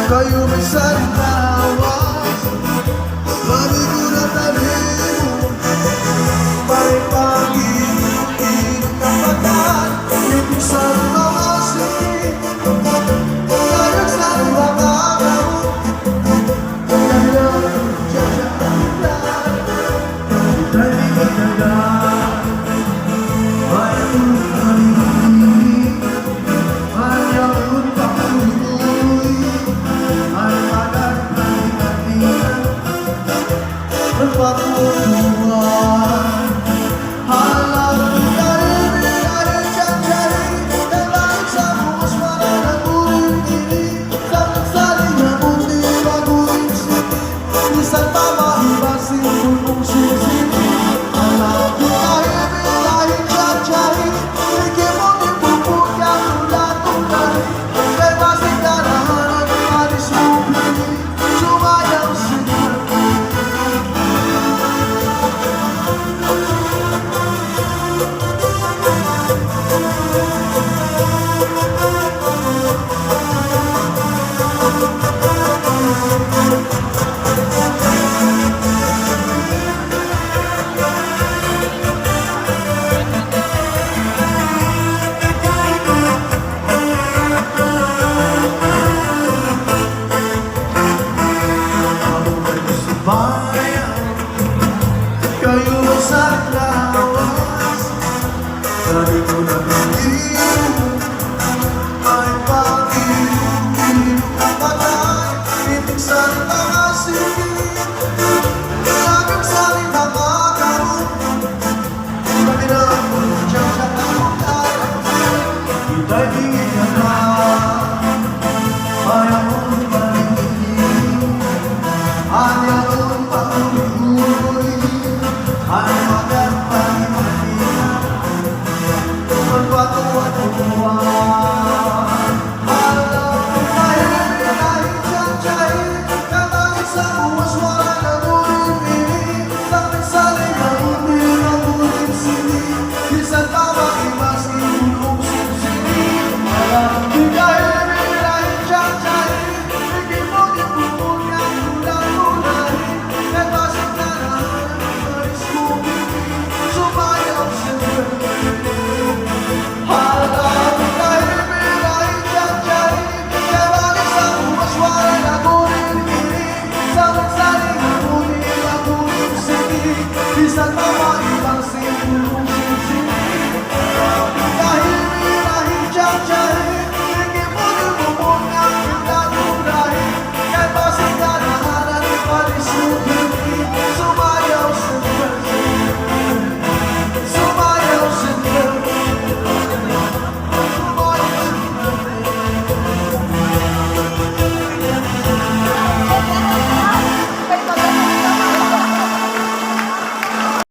Kayo may salitawas, labi ko na talino, may pag-ibig kapatid, ibig sa mga sikip, layag sa mga kamot, dahil ang tiyatiyatan, dahil di kinagal, may pag-ibig, may ang pag-ibig. Patutuan halang dahil cari-cari dan langit sa bukas para naguling diri saling nabuti baguling sini isang pamahibasin tulong sisi halang dahil cari-cari bigyan mo din pupuk yang tulat-tulari bebasin darahan at manis mo pili sumayaw sini. Kayo sa lawas, sabi ko na piliin, ay pag-ibig kapag